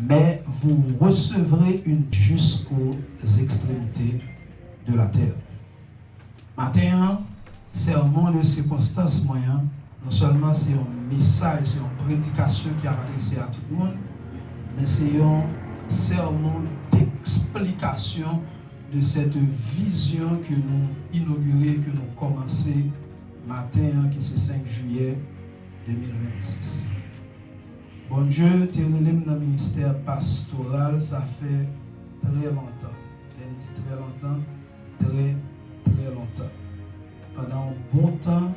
mais vous recevrez une jusqu'aux extrémités de la terre. Matin, sermon de circonstance moyen, non seulement c'est un message, c'est une prédication qui est adressée à tout le monde, mais c'est un sermon d'explication de cette vision que nous inaugurons, que nous commençons matin, qui c'est 5 juillet 2026. Bon Dieu, tu es dans le ministère pastoral, ça fait très longtemps. Je l'ai dit très longtemps, très longtemps. Pendant un bon temps,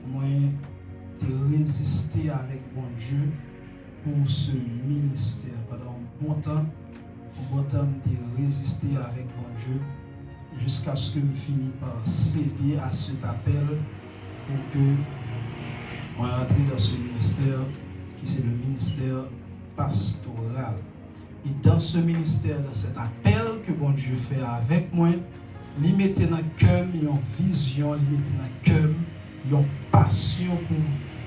moi, tu as résisté avec bon Dieu pour ce ministère. Pendant un bon temps, tu as résisté avec bon Dieu jusqu'à ce que je finisse par céder à cet appel pour que je rentre dans ce ministère qui c'est le ministère pastoral. Et dans ce ministère, dans cet appel que bon Dieu fait avec moi, il mettait dans le cœur une vision, il mettait dans le cœur une passion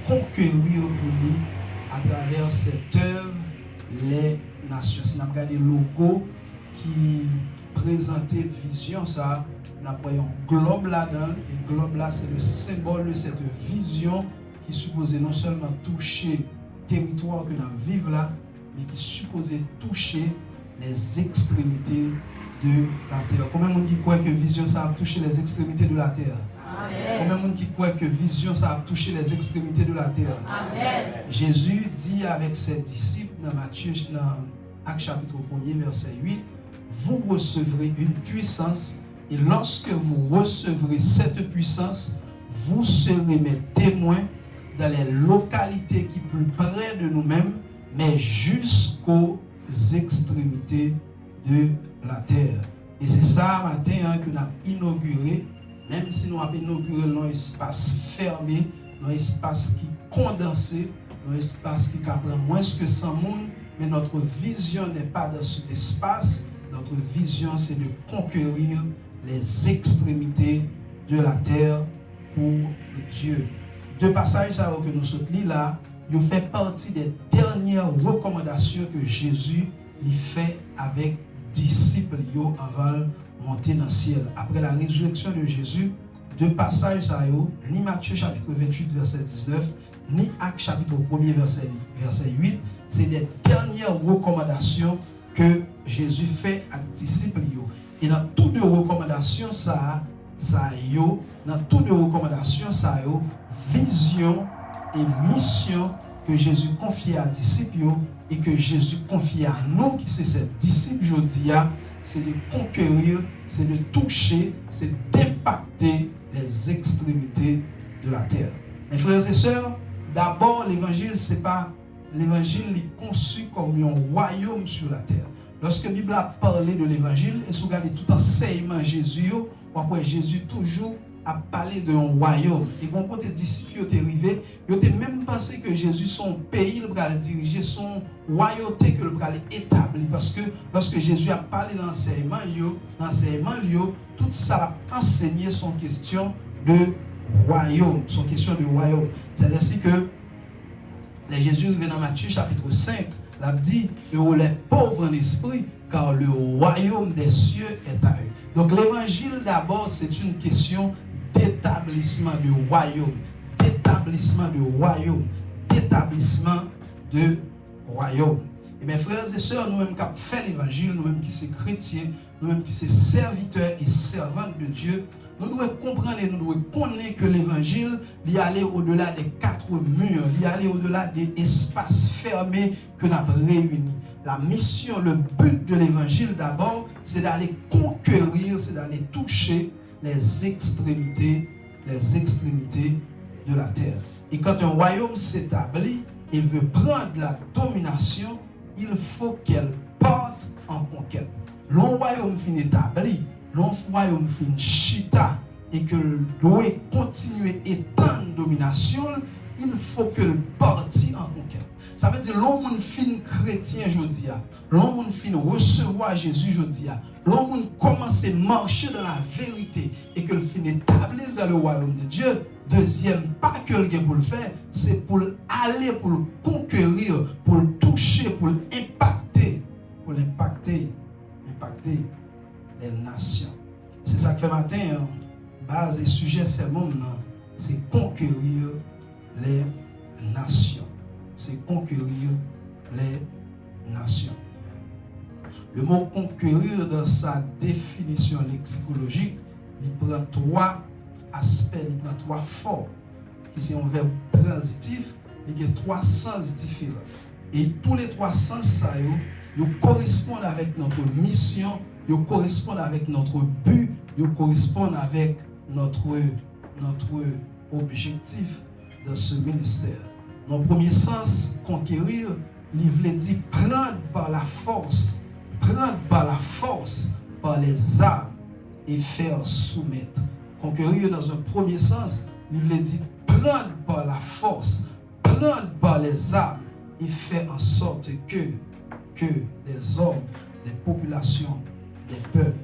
pour conquérir pour lui à travers cette œuvre les nations. Si nous regardons le logo qui présentait vision, ça, nous voyons un globe là-dedans, et le globe là, c'est le symbole de cette vision qui supposait non seulement toucher le territoire que nous vivons là, mais qui supposait toucher les extrémités de la terre. Combien de monde qui croit que vision ça a touché les extrémités de la terre? Amen. Combien de monde qui croit que vision ça a touché les extrémités de la terre? Amen. Jésus dit avec ses disciples dans Matthieu, dans Actes chapitre 1er, verset 8, vous recevrez une puissance et lorsque vous recevrez cette puissance, vous serez mes témoins dans les localités qui sont plus près de nous-mêmes, mais jusqu'aux extrémités de la terre. Et c'est ça, matin, que nous avons inauguré, même si nous avons inauguré dans un espace fermé, dans un espace qui est condensé, dans un espace qui prend moins que 100 monde, mais notre vision n'est pas dans cet espace. Notre vision, c'est de conquérir les extrémités de la terre pour Dieu. Deux passages que nous sommes là, ils font partie des dernières recommandations que Jésus lui fait avec disciples avant de monter dans le ciel. Après la résurrection de Jésus, deux passages, ni Matthieu chapitre 28, verset 19, ni Actes chapitre 1er, verset 8, c'est les dernières recommandations que Jésus fait à les disciples. Et dans toutes les recommandations, dans toutes les recommandations, vision et mission que Jésus confie à disciples et que Jésus confie à nous, qui c'est ces disciples aujourd'hui, c'est de conquérir, c'est de toucher, c'est d'impacter les extrémités de la terre. Mes frères et sœurs, d'abord l'évangile, c'est pas l'évangile est conçu comme un royaume sur la terre. Lorsque la Bible a parlé de l'évangile, et si vous regardez tout enseignement Jésus, après Jésus toujours a parlé d'un royaume. Et quand les disciples étaient arrivés, ils ont même pensé que Jésus, son pays, il va diriger, son royauté, que le va établir. Parce que lorsque Jésus a parlé d'enseignement, tout ça a enseigné son question de royaume. Son question de royaume. C'est-à-dire que Jésus arrivé dans Matthieu chapitre 5, il a dit, les pauvres en esprit, car le royaume des cieux est à eux. Donc l'évangile d'abord, c'est une question d'établissement de royaume, d'établissement de royaume, d'établissement de royaume. Et mes frères et sœurs, nous-mêmes qui avons fait l'évangile, nous-mêmes qui sommes chrétiens, nous-mêmes qui sommes serviteurs et servantes de Dieu, nous devons comprendre et nous devons connaître que l'évangile, il aller au-delà des 4 murs, il aller au-delà des espaces fermés que nous avons réunis. La mission, le but de l'évangile d'abord, c'est d'aller conquérir, c'est d'aller toucher les extrémités de la terre. Et quand un royaume s'établit et veut prendre la domination, il faut qu'elle parte en conquête. Le royaume finit établi, le royaume finit chita et que doit continuer à étendre domination, il faut que le parti en conquête. Ça veut dire l'homme fin chrétien aujourd'hui, l'homme fin recevoir Jésus aujourd'hui, l'homme commence à marcher dans la vérité et que le fin établir dans le royaume de Dieu. Deuxième pas que le pour le faire, c'est pour aller, pour le conquérir, pour le toucher, pour l'impacter impacter les nations. C'est ça que fait matin, hein, base et sujet c'est mon nom, c'est conquérir les nations. C'est conquérir les nations. Le mot conquérir dans sa définition lexicologique, il prend trois aspects, il prend trois formes. Qui c'est un verbe transitif, il y a trois sens différents. Et tous les trois sens, ça, ils correspondent avec notre mission, ils correspondent avec notre but, ils correspondent avec notre objectif dans ce ministère. Dans le premier sens, conquérir, il veut dire prendre par la force, par les armes et faire soumettre. Conquérir dans un premier sens, il veut dire prendre par la force, prendre par les armes et faire en sorte que les hommes, des populations, des peuples,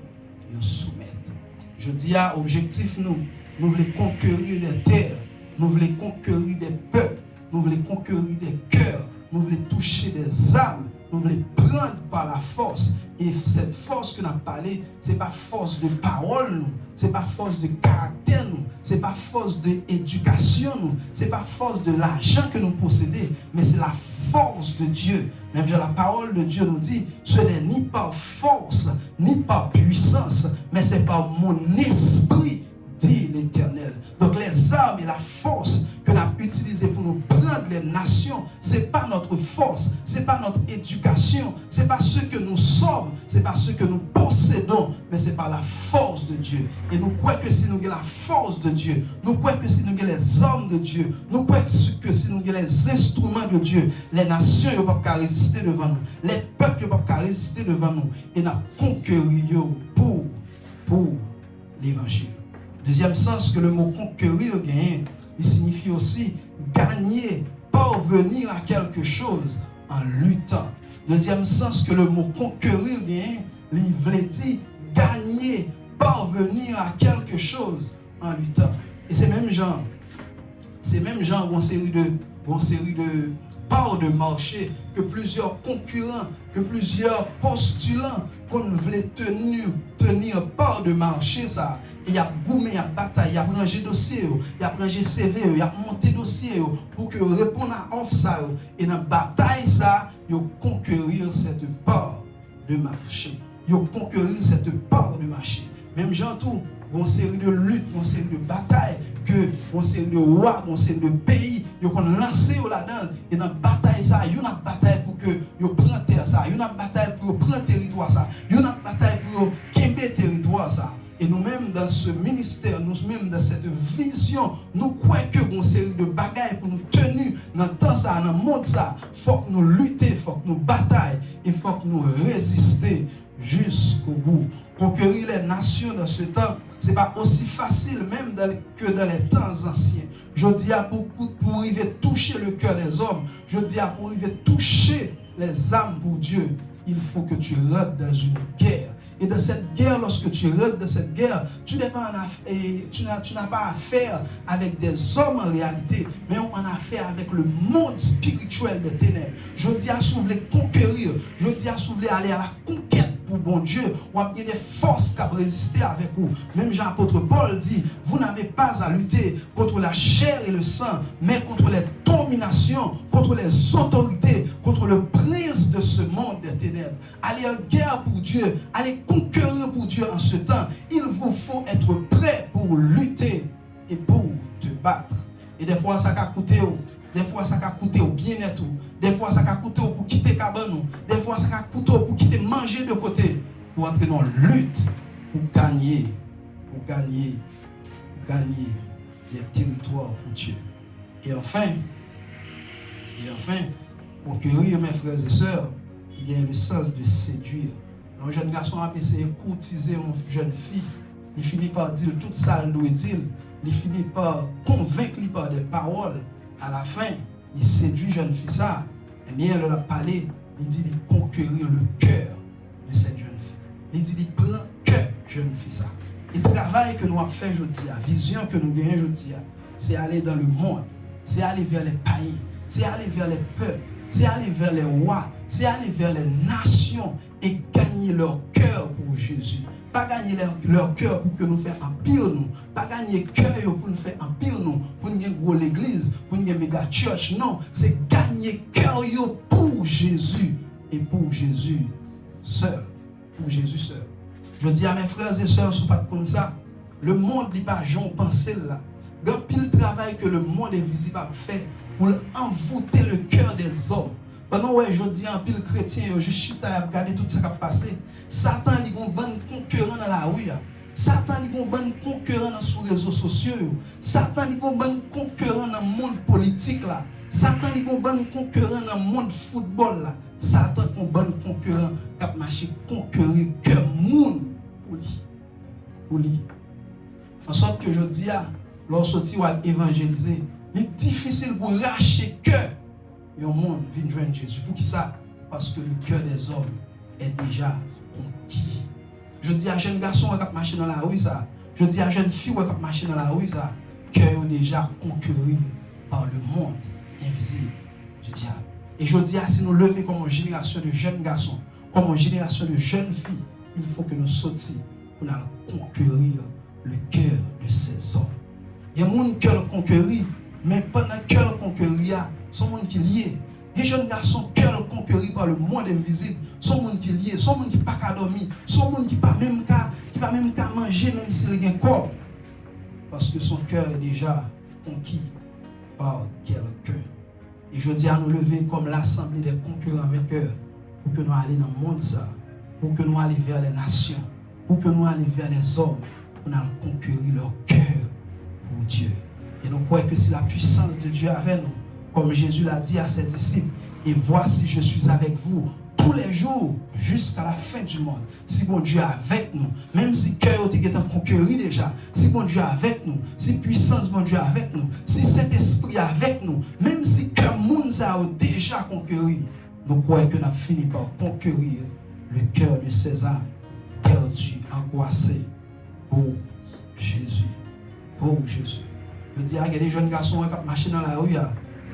ils soumettent. Je dis à objectif, nous voulons conquérir les terres, nous voulons conquérir des peuples, nous voulons conquérir des cœurs, nous voulons toucher des âmes, nous voulons prendre par la force. Et cette force que nous avons parlé, ce n'est pas force de parole, ce n'est pas force de caractère, ce n'est pas force d'éducation, ce n'est pas force de l'argent que nous possédons, mais c'est la force de Dieu. Même la parole de Dieu nous dit, ce n'est ni par force, ni par puissance, mais c'est par mon esprit, dit l'Éternel. Donc les armes et la force que nous avons utilisées pour nous prendre les nations, ce n'est pas notre force, ce n'est pas notre éducation, ce n'est pas ce que nous sommes, ce n'est pas ce que nous possédons, mais c'est par la force de Dieu. Et nous croyons que si nous avons la force de Dieu, nous croyons que si nous avons les hommes de Dieu, nous croyons que si nous avons les instruments de Dieu, les nations ne peuvent pas résister devant nous, les peuples ne peuvent pas résister devant nous, et nous conquérons pour l'évangile. Deuxième sens que le mot conquérir gagne, il signifie aussi gagner, parvenir à quelque chose en luttant. Deuxième sens que le mot conquérir gagne, il veut dire gagner, parvenir à quelque chose en luttant. Et c'est même genre une série de parts de marché que plusieurs concurrents, que plusieurs postulants qu'on voulait tenir part de marché ça. Il y a goumé, il y a bataille, il y a rangé dossier, il y a rangé CV, il y a monté dossier pour que répondre à offre ça. Et dans la bataille ça, il conquérir cette part de marché. Il conquérir cette part de marché. Même gens tout, une série de luttes, une série de batailles, une série de rois, une série de pays, ils ont lancé là-dedans. Et dans la bataille ça, il y a une bataille pour que ils prennent terre ça, il y a une bataille pour prendre territoire ça, il y a une bataille pour quémer territoire ça. Et nous-mêmes dans ce ministère, nous-mêmes dans cette vision, nous croyons que une série de bagailles pour nous tenir dans le temps ça, dans le monde ça, il faut que nous luttions, il faut que nous bataillons, il faut que nous résistions jusqu'au bout. Conquérir les nations dans ce temps, ce n'est pas aussi facile même que dans les temps anciens. Je dis à beaucoup pour arriver toucher le cœur des hommes, je dis à pour arriver toucher les âmes pour Dieu, il faut que tu rentres dans une guerre. Et dans cette guerre, lorsque tu rentres dans cette guerre, tu n'as pas affaire avec des hommes en réalité, mais on a affaire avec le monde spirituel des ténèbres. Je dis à soulever conquérir, je dis à soulever aller à la conquête pour bon Dieu, ou à bien des forces qui ont résisté avec vous. Même Jean-Apôtre Paul dit, vous n'avez pas à lutter contre la chair et le sang, mais contre les dominations, contre les autorités, contre le prince de ce monde des ténèbres. Allez en guerre pour Dieu, allez conquérir pour Dieu en ce temps. Il vous faut être prêt pour lutter et pour te battre. Et des fois, ça va coûter, des fois, ça va coûter au bien-être, des fois, ça va coûter pour quitter cabane, des fois, ça va coûter pour quitter manger de côté, pour entrer dans la lutte, pour gagner des territoires pour Dieu. Et enfin, conquérir mes frères et sœurs, il y a le sens de séduire. Un jeune garçon a essayé de courtiser une jeune fille. Il finit par dire tout ça, il finit par convaincre par des paroles. À la fin, il séduit jeune fille ça. Et bien, elle a parlé, il dit de conquérir le cœur de cette jeune fille. Il dit de prendre cœur jeune fille ça. Et le travail que nous avons fait aujourd'hui, la vision que nous gagnons aujourd'hui, c'est aller dans le monde, c'est aller vers les païens, c'est aller vers les peuples, c'est aller vers les rois, c'est aller vers les nations et gagner leur cœur pour Jésus. Pas gagner leur cœur pour que nous fassions empire nous. Pas gagner cœur pour nous faire empire nous. Pour nous gagner l'église, pour nous gagner méga church. Non, c'est gagner cœur pour Jésus et pour Jésus seul. Pour Jésus seul. Je dis à mes frères et sœurs, ce pas comme ça. Le monde n'est pas j'en pensé là. Il y a pile travail que le monde invisible a fait pour envoûter le cœur des hommes. Pendant que je dis en pile chrétien, je suis à regarder tout ça qui a passé. Satan il a un bon concurrent dans la rue. Satan il a un bon concurrent dans les réseaux sociaux. Satan il a un bon concurrent dans le monde politique là. Satan il a un bon concurrent dans le monde football là. Satan est un bon concurrent qui a marché conquérir cœur monde pour lui. En sorte que je dis lorsque tu vas évangéliser, il est difficile pour racheter cœur. Et au monde vient joindre Jésus. Pour qui ça? Parce que le cœur des hommes est déjà conquis. Je dis à jeune garçon qui marche dans la rue ça. Je dis à jeune fille qui marche dans la rue ça. Cœur est déjà conquis par le monde invisible du diable. Et je dis à si nous levons comme une génération de jeunes garçons, comme une génération de jeunes filles, il faut que nous sautions pour nous conquérir le cœur de ces hommes. Il y a des gens qui ont conquéri, mais pendant que le conquérir, sont gens qui liés. Les jeunes garçons qui ont conquéri par le monde invisible, sont gens qui liés, sont gens qui n'ont pas dormir, sont gens qui n'ont pas même qu'à manger, même s'il y a un corps. Parce que son cœur est déjà conquis par quelqu'un. Et je dis à nous lever comme l'assemblée des concurrents vainqueurs pour que nous allions dans le monde, ça, pour que nous allions vers les nations, pour que nous allions vers les hommes, pour nous conquérir leur cœur pour Dieu. Et nous croyons que c'est la puissance de Dieu avec nous, comme Jésus l'a dit à ses disciples. Et voici, je suis avec vous tous les jours jusqu'à la fin du monde. Si bon Dieu est avec nous, même si le cœur est conquéri déjà, si bon Dieu est avec nous, si puissance bon Dieu est avec nous, si Saint-Esprit est avec nous, même si le cœur monde a déjà conquéri, nous croyons que nous avons fini par conquérir le cœur de ces âmes perdues, angoissées pour Jésus. Pour Jésus. Je dis à des jeunes garçons qui marchent dans la rue,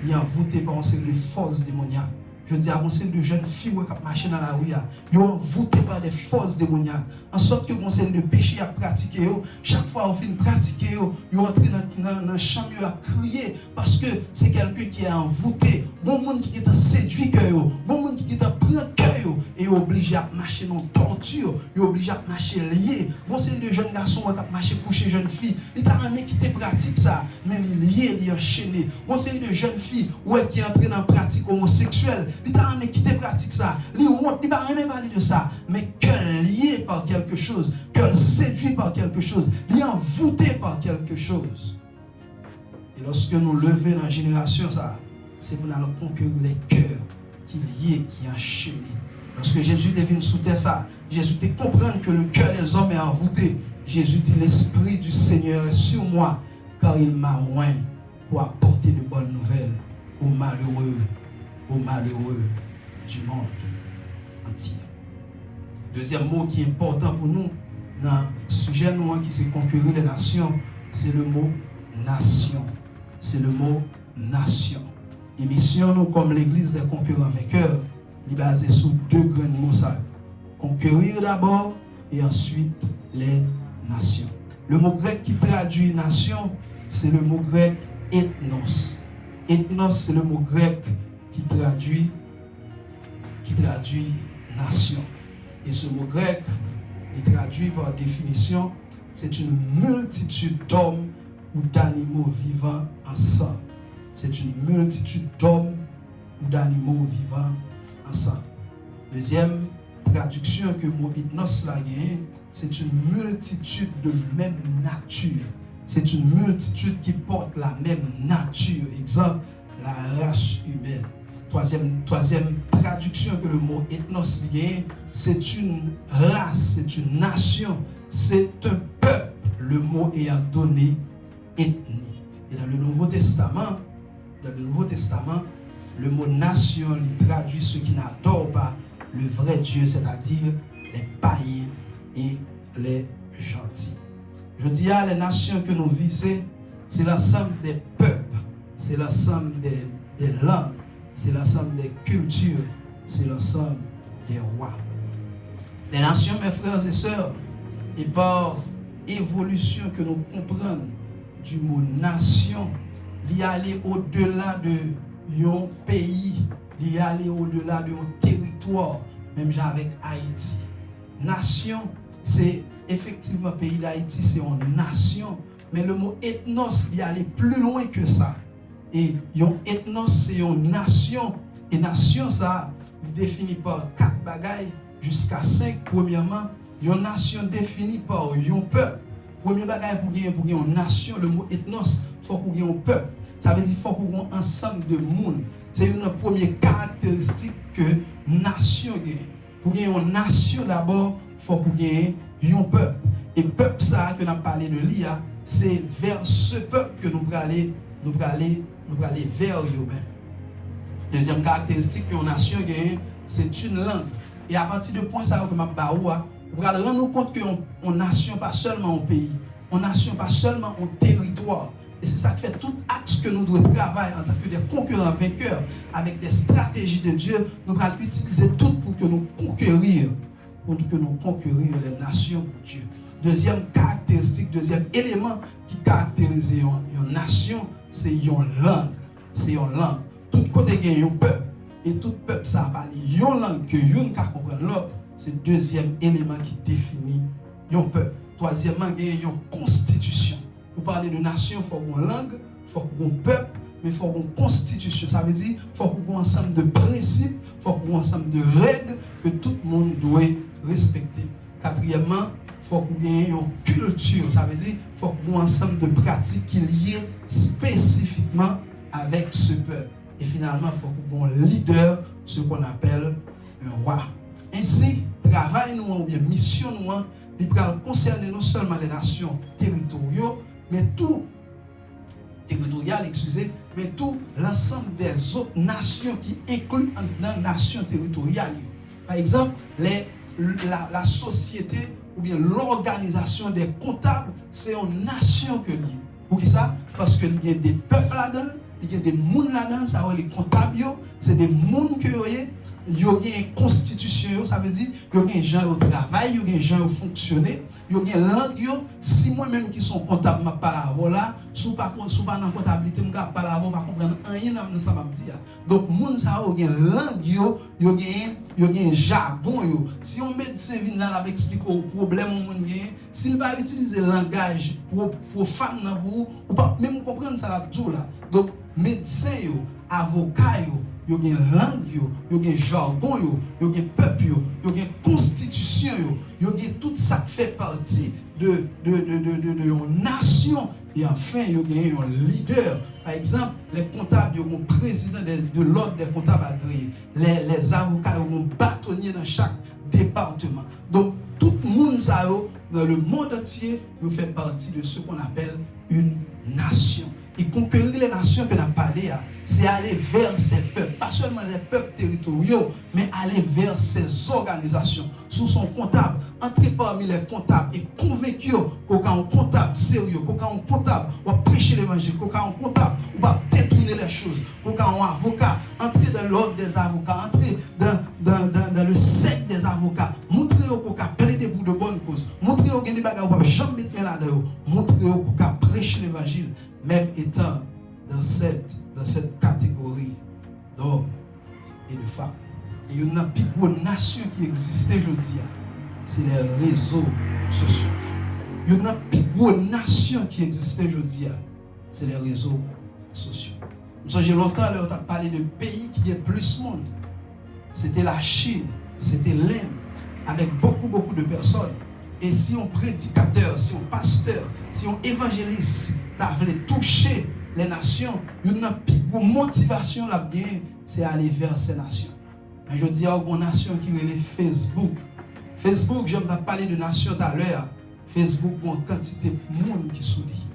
ils sont envoûtés par une série de forces démoniaques. Je dis à une série de jeunes filles qui marchent dans la rue, ils sont envoûtés par des forces démoniaques. En sorte que une série de péchés à pratiquer, chaque fois qu'on finit de pratiquer, ils entrent dans le champ à crier parce que c'est quelqu'un qui est envoûté. Bon monde qui est séduit cœur, bon monde qui est pris cœur et obligé à marcher dans torture, il est obligé à marcher lié. Bon série de jeunes garçons qui marchent coucher jeunes filles, ils t'a amené qui te pratique ça, mais il lié, il enchaîné. Bon série de jeunes filles qui entrent dans la pratique homosexuelle, ils t'a amené qui te pratique ça, ils honte, ils pas même parler de ça, mais qu'elle lié par quelque chose, qu'elle séduit par quelque chose, il est envoûté par quelque chose. Et lorsque nous levons dans la génération ça, c'est pour nous conquérir les cœurs qui liés, qui enchaînés. Lorsque Jésus devine sous terre ça, Jésus te comprend que le cœur des hommes est envoûté. Jésus dit l'Esprit du Seigneur est sur moi, car il m'a oint pour apporter de bonnes nouvelles aux malheureux du monde entier. Deuxième mot qui est important pour nous dans le sujet qui s'est conquérir les nations, c'est le mot nation. C'est le mot nation. Et mission, nous, comme l'église des concurrents vainqueurs, est basée sur deux grands mots. Conquérir d'abord et ensuite les nations. Le mot grec qui traduit nation, c'est le mot grec ethnos. Ethnos, c'est le mot grec qui traduit nation. Et ce mot grec, il traduit par définition, c'est une multitude d'hommes ou d'animaux vivants ensemble. C'est une multitude d'hommes ou d'animaux vivants ensemble. Deuxième traduction que le mot ethnos l'a gagné, c'est une multitude de même nature. C'est une multitude qui porte la même nature. Exemple, la race humaine. Troisième traduction que le mot ethnos l'a gagné, c'est une race, c'est une nation, c'est un peuple. Le mot ayant donné ethnie. Et dans le Nouveau Testament, le mot nation il traduit ceux qui n'adorent pas le vrai Dieu, c'est-à-dire les païens et les gentils. Je dis à les nations que nous visons, c'est l'ensemble des peuples, c'est l'ensemble des langues, c'est l'ensemble des cultures, c'est l'ensemble des rois. Les nations, mes frères et sœurs, et par évolution que nous comprenons du mot nation, il y aller au-delà de un pays, il y aller au-delà de un territoire, même avec Haïti. Nation, c'est effectivement pays d'Haïti, c'est une nation, mais le mot ethnos, il y aller plus loin que ça. Et un ethnos, c'est une nation, et nation, ça définit par 4 bagailles jusqu'à 5. Premièrement, une nation définie par un peuple. Premier bagage pour gagner une nation, le mot ethnos, il faut qu'on ait un peuple. Ça veut dire qu'il faut qu'on ait un ensemble de monde. C'est une première caractéristique que nation gagne. Pour gagner une nation d'abord, il faut qu'on ait un peuple. Et peuple ça que nous avons parlé de l'IA, c'est vers ce peuple que nous allons aller vers eux-mêmes. Deuxième caractéristique que une nation gagne, c'est une langue. Et à partir de point ça que m'a baoua, vous allez rendre compte que on nation pas seulement un pays, on nation pas seulement un territoire. Et c'est ça qui fait tout axe que nous devons travailler en tant que des concurrents vainqueurs avec des stratégies de Dieu. Nous allons utiliser tout pour que nous conquérir les nations pour Dieu. Deuxième caractéristique, deuxième élément qui caractérise une nation, c'est une langue. C'est une langue. Tout côté il y a un peuple. Et tout peuple ça parle une langue que une peut comprendre l'autre. C'est le deuxième élément qui définit un peuple. Troisièmement, il y a une constitution. Pour parler de nation, il faut une langue, il faut un peuple, mais il faut une constitution. Ça veut dire qu'il faut un ensemble de principes, il faut un ensemble de règles que tout le monde doit respecter. Quatrièmement, il faut qu'il y ait une culture. Ça veut dire qu'il faut un ensemble de pratiques qui lient spécifiquement avec ce peuple. Et finalement, il faut qu'on ait un leader, ce qu'on appelle un roi. Ainsi, travail nous ou bien mission nous, il va concerner non seulement les nations territoriales, mais tout mais tout l'ensemble des autres nations qui incluent dans les nations territoriales. Par exemple, la société ou bien l'organisation des comptables, c'est une nation que lié. Pour qui ça? Parce qu'il y a des peuples là-dedans, il y a des mondes là-dedans, ça va les comptables, c'est des mondes que il y a une constitution, ça veut dire qu'il y a des gens au travail, il y a des gens au fonctionner, il y a des langues. Si moi-même qui sont comptables, je parle là, si je ne suis pas dans la comptabilité, je ne parle pas, je ne comprends rien dans ça. Donc, les gens qui ont une langue, il y a un jargon. Si un médecin vient là et explique le problème, s'il va utiliser le langage profane, vous ne pouvez pas même comprendre ça. Donc, médecins, avocats, il y a une langue, il y a un jargon, il y a un peuple, il y a une constitution, il y a tout ça qui fait partie de une nation. Et enfin, il y a un leader. Par exemple, les comptables, il y a un président de l'ordre des comptables agréés. Les avocats, il y a un bâtonnier dans chaque département. Donc, tout le monde, dans le monde entier, il fait partie de ce qu'on appelle une nation. Et conquérir les nations que nous avons parlé, c'est aller vers ces peuples, pas seulement les peuples territoriaux, mais aller vers ces organisations. Sous son comptable, entrer parmi les comptables et convaincu qu'au cas un comptable sérieux, qu'au cas un comptable va prêcher l'évangile, qu'au cas un comptable va détourner les choses, qu'au cas un avocat, entrer dans l'ordre des avocats, entrer dans le secte des avocats, montrer qu'au cas plaider pour de bonnes causes, montrer qu'il y a des bagages où jamais mettre là-dedans, montrer qu'au cas prêcher l'évangile, même étant dans cette catégorie d'hommes et de femmes. Et il y a une plus grande nation qui existe aujourd'hui, c'est les réseaux sociaux. Il y a une plus grande nation qui existe aujourd'hui, c'est les réseaux sociaux. J'ai longtemps parlé de pays qui ont plus de monde. C'était la Chine, c'était l'Inde, avec beaucoup de personnes. Et si un prédicateur, si un pasteur, si un évangéliste voulait toucher les nations, une motivation là-bien, c'est aller vers ces nations. Mais je dis à une nation qui est Facebook. Facebook, j'aime parler de nations tout à l'heure. Facebook, il y a une quantité de monde qui sourit.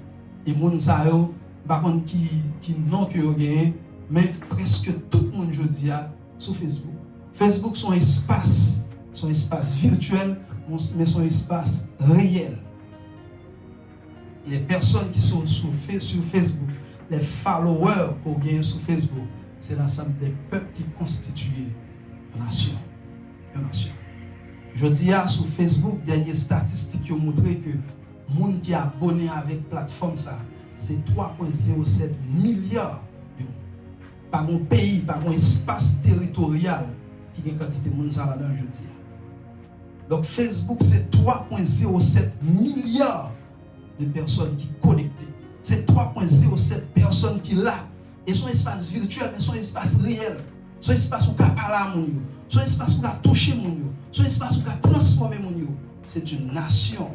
Et les gens, par contre, qui n'ont que rien, mais presque tout le monde, je dis, sur Facebook. Facebook, c'est un espace virtuel, mais c'est un espace réel. Et les personnes qui sont sur Facebook, les followers qu'on gagne sur Facebook, c'est l'ensemble des peuples qui constituent une nation. Une nation. Je dis sur Facebook, dernière statistique qui ont montré que les gens qui sont abonnés avec la plateforme, c'est 3,07 milliards de monde. Par un pays, par un espace territorial qui a une quantité de monde là-dedans, je dis. Donc Facebook, c'est 3,07 milliards de personnes qui sont connectées. C'est 3,07 personnes qui sont là. Et son espace virtuel, mais son espace réel. Son espace où on peut parler à mon. Son espace où on peut toucher mon. Son espace où on peut transformer mon. C'est une nation.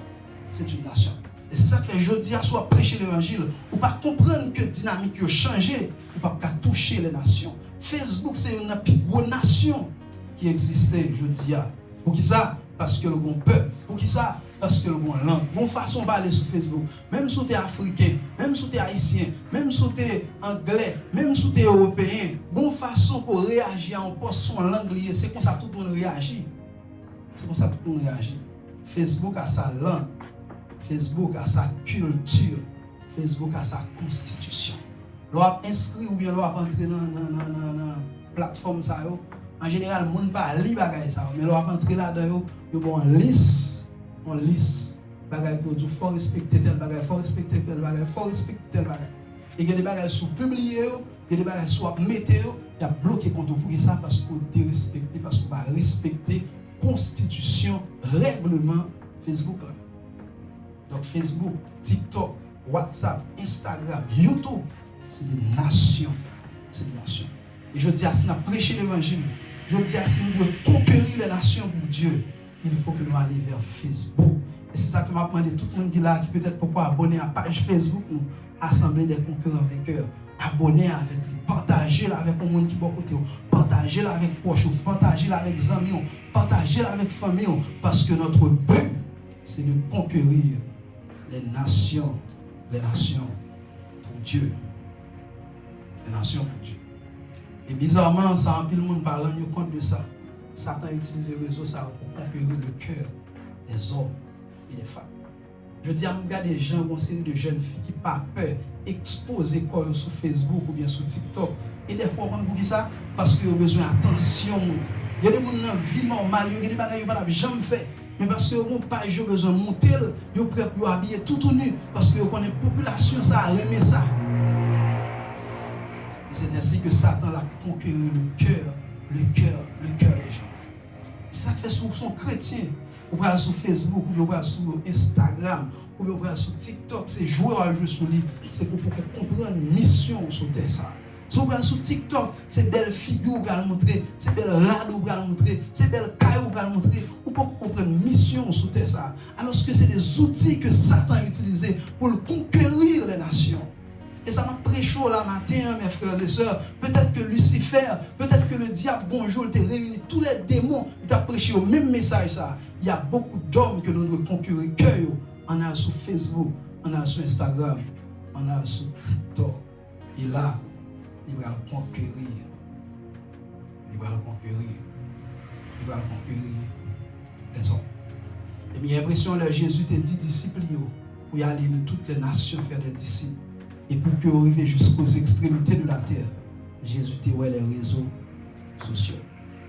C'est une nation. Et c'est ça que fait jeudi à soit prêcher l'évangile. Ou pas comprendre que la dynamique a changé. Ou pas toucher les nations. Facebook, c'est une plus grosse nation qui existait jeudi à. Pour qui ça? Parce que le bon peuple. Pour qui ça? Parce que le bon langue. Bonne façon de parler sur Facebook. Même si tu es africain, même si tu es haïtien, même si tu es anglais, même si tu es européen, bonne façon pour réagir en poste son langue liée. C'est comme ça que tout le monde réagit. C'est comme ça que tout le monde réagit. Facebook a sa langue. Facebook a sa culture. Facebook a sa constitution. L'on inscrit ou bien l'on entrer dans la plateforme ça. En général, le monde pas li bagay ça, mais l'on entrer là-dedans, yo bon liste, on liste bagay que tu faut respecter tel bagay, faut respecter tel bagay, faut respecter tel bagay. Et il y a des bagages sous publier, il y a des bagages sous mettre, il y a bloqué contre pour ça parce qu'on te respecter, parce qu'on va respecter constitution, règlement Facebook là. Donc Facebook, TikTok, WhatsApp, Instagram, YouTube, c'est des nations. C'est des nations. Et je dis à si nous prêcher l'évangile, je dis à si nous devons conquérir les nations pour Dieu, il faut que nous allions vers Facebook. Et c'est ça que m'a demandé tout le monde qui est là, qui peut-être pourquoi abonner à la page Facebook, nous, Assemblée des concurrents vainqueurs, abonner avec lui, partager avec le monde qui est bon côté, partager avec proches, partager avec les amis, partager avec la famille, parce que notre but, c'est de conquérir les nations pour Dieu. Les nations pour Dieu. Et bizarrement, ça en pile le monde parle compte de ça. Satan utilise les réseaux ça pour conquérir le cœur des hommes et des femmes. Je dis à mon gars des gens, une série de jeunes filles qui n'ont pas peur d'exposer quoi sur Facebook ou bien sur TikTok. Et des fois, on dit ça parce qu'ils ont besoin d'attention. Il y a des gens dans la vie normale, il y a des choses qu'ils n'ont jamais fait. Mais parce que mon page a besoin de monter, ils sont prêts pour habiller tout nu. Parce que la population ça a aimé ça. Et c'est ainsi que Satan a conquéré le cœur des gens. Ça fait sur son chrétien, ou bien sur Facebook, ou bien sur Instagram, ou bien sur TikTok, c'est jouer à jouer sur lui. C'est pour comprendre une mission sur ça. Sur TikTok, c'est belle figure pour le montrer, c'est belle rade pour le montrer, c'est belle caille pour le montrer, ou pour comprendre une mission sur ça. Alors que c'est des outils que Satan a utilisés pour conquérir les nations. Et ça m'a prêché là matin, mes frères et sœurs. Peut-être que Lucifer, peut-être que le diable, bonjour, il t'a réuni tous les démons, il t'a prêché au même message. Ça. Il y a beaucoup d'hommes que nous devons conquérir. On a sur Facebook, on a sur Instagram, on a sur TikTok. Et là, il va le conquérir. Il va le conquérir. Il va le conquérir les hommes. Et bien, j'ai l'impression que Jésus t'a dit disciples pour y aller de toutes les nations faire des disciples. Et pour que vous arriviez jusqu'aux extrémités de la terre, Jésus t'a ouvert les réseaux sociaux.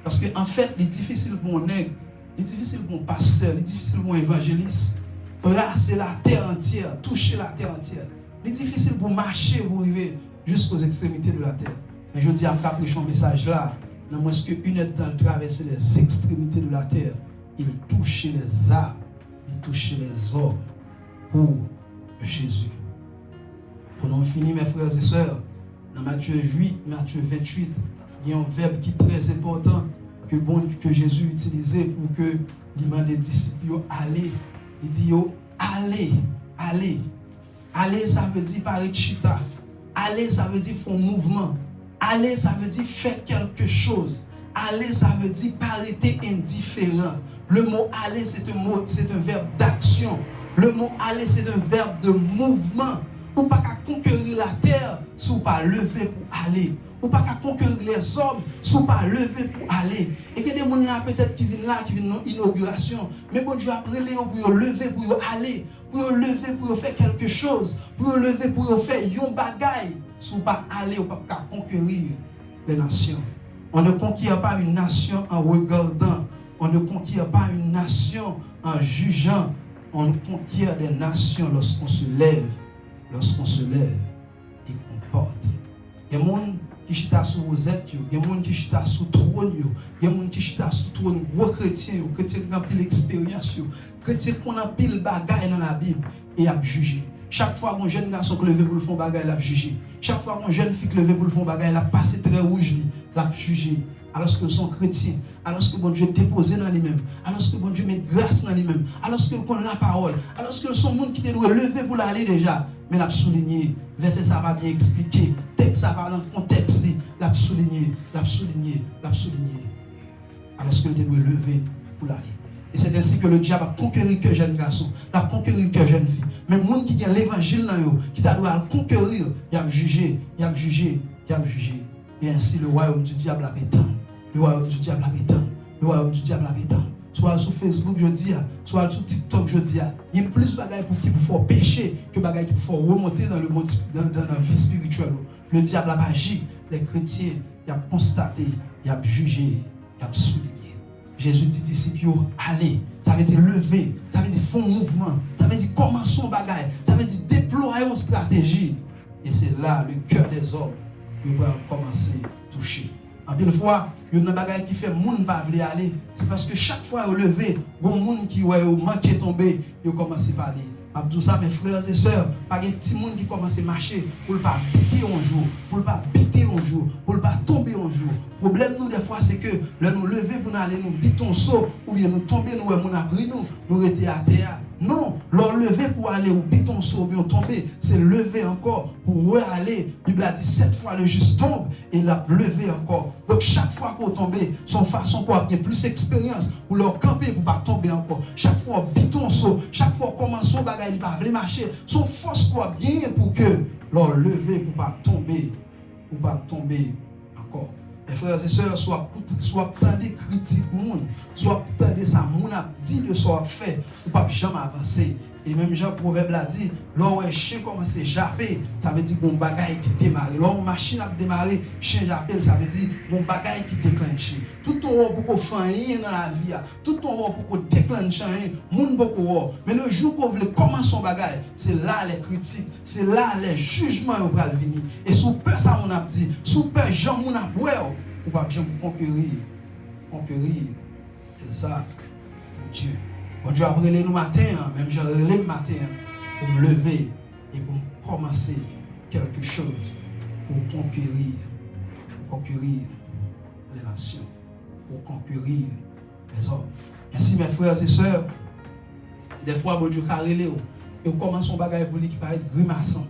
Parce qu'en fait, il est difficile pour un nègre, il est difficile pour un pasteur, il est difficile pour un évangéliste, brasser la terre entière, toucher la terre entière. Il est difficile pour marcher, pour arriver jusqu'aux extrémités de la terre. Mais je dis à prêcher un message là, dans moins qu'une heure dans traverser les extrémités de la terre, il touchait les âmes, il touchait les hommes pour Jésus. Pour nous finir, mes frères et sœurs, dans Matthieu 28, il y a un verbe qui est très important que Jésus utilisait pour que les disciples aller. Il dit allez. Aller, ça veut dire parechita. Aller, ça veut dire faire un mouvement. Aller, ça veut dire faire quelque chose. Aller, ça veut dire pas rester indifférent. Le mot aller, c'est un verbe d'action. Le mot aller, c'est un verbe de mouvement. Ou pas qu'à conquérir la terre, si vous pas lever pour aller. Ou pas qu'à conquérir les hommes, si vous pas lever pour aller. Et que des gens là peut-être qui viennent dans l'inauguration, mais bon Dieu a brûlé pour lever, pour aller, pour lever, pour faire quelque chose, pour lever, pour faire un bagaille. Si vous pas aller, ou pas qu'à conquérir les nations. On ne conquiert pas une nation en regardant. On ne conquiert pas une nation en jugeant. On conquiert des nations lorsqu'on se lève. Lorsqu'on se lève et qu'on porte. Il y a des gens qui chita sur Rosette, il y a des gens qui chita sur trône, il y a des gens qui chita sur trône, gros chrétiens, chrétiens qui ont pile expérience, chrétiens qui ont pile bagaille dans la Bible et à juger. Chaque fois qu'un jeune garçon qui levé pour le fond bagaille, il a jugé. Chaque fois qu'un jeune fille qui levé pour le fond bagaille, il a passé très rouge, il a jugé. Alors que sont chrétiens, alors que bon Dieu déposé dans lui-même, alors que bon Dieu met grâce dans lui-même, alors que connaît la parole, alors que son monde qui doit lever pour l'aller déjà, mais l'a souligné, verset ça va bien expliquer, texte ça va dans le contexte, l'a souligné, l'a souligné, l'a souligné, alors que doit lever pour l'aller. Et c'est ainsi que le diable a conquéri que jeune garçon, a conquéri que jeune fille. Mais le monde qui a l'évangile dans eux, qui doit conquérir, il a jugé, il a jugé, il a jugé. Et ainsi le royaume du diable a éteint. Le royaume du diable a éteint. Le royaume du diable a éteint. Soit sur Facebook, je dis, soit sur TikTok, je dis, il y a plus de bagailles pour qui pour pécher que de bagailles qui pour remonter dans le monde, dans la vie spirituelle. Le diable a agi. Les chrétiens, ils ont constaté, ils ont jugé, ils ont souligné. Jésus dit disciples, allez, ça veut dire lever, ça veut dire faire un mouvement, ça veut dire commencer un bagaille, ça veut dire déployer une stratégie. Et c'est là le cœur des hommes qui va commencer à toucher. En une fois, il y a un bagaille qui fait que les gens ne peuvent pas aller. C'est parce que chaque fois qu'ils levé, il y a des gens qui manquent tomber, ils commencent à parler. Tout ça, mes frères et sœurs, pas de petits monde qui commence à marcher pour ne pas biter un jour, pour ne pas biter un jour, pour ne pas tomber un jour. Le problème, nous, des fois, c'est que nous lever pour aller nous biter un saut, ou bien nous tomber, nous avons nous rester à terre. Non, leur lever pour aller au biton saut, bien tomber, c'est lever encore pour aller. La Bible a dit 7 fois le juste tombe et il a levé encore. Donc chaque fois qu'on tombe, son façon pour avoir plus d'expérience, pour leur camper pour ne pas tomber encore. Chaque fois biton saut, chaque fois commence son bagage, il va venir marcher. Son force quoi bien pour que leur lever pour ne pas tomber encore. Mes frères et sœurs, soit tendez critique monde, soit tendez ça monde a dit de soit fait, ou pas jamais avancer. Et même Jean Proverbe l'a dit, lorsque un chien commence à japper, ça veut dire qu'on bagaille qui démarre. Lorsque une machine a démarré, chien jappelle, ça veut dire qu'on bagaille qui déclenche. Tout on va pour qu'on fasse rien dans la vie, tout on va pour qu'on déclenche rien, monde beaucoup. Mais le jour qu'on veut commencer son bagaille, c'est là les critiques, c'est là les jugements qui vont venir. Et sous peur ça on a dit, sous peur Jean on a ouais, ou pas bien conquérir. C'est ça pour Dieu. Bon Dieu a brûlé nous matin, même je le relève matin, pour me lever et pour commencer quelque chose pour conquérir les nations, pour conquérir les hommes. Ainsi, mes frères et sœurs, des fois, bon Dieu a relèvé et on commence son bagage pour lui qui paraît grimaçant.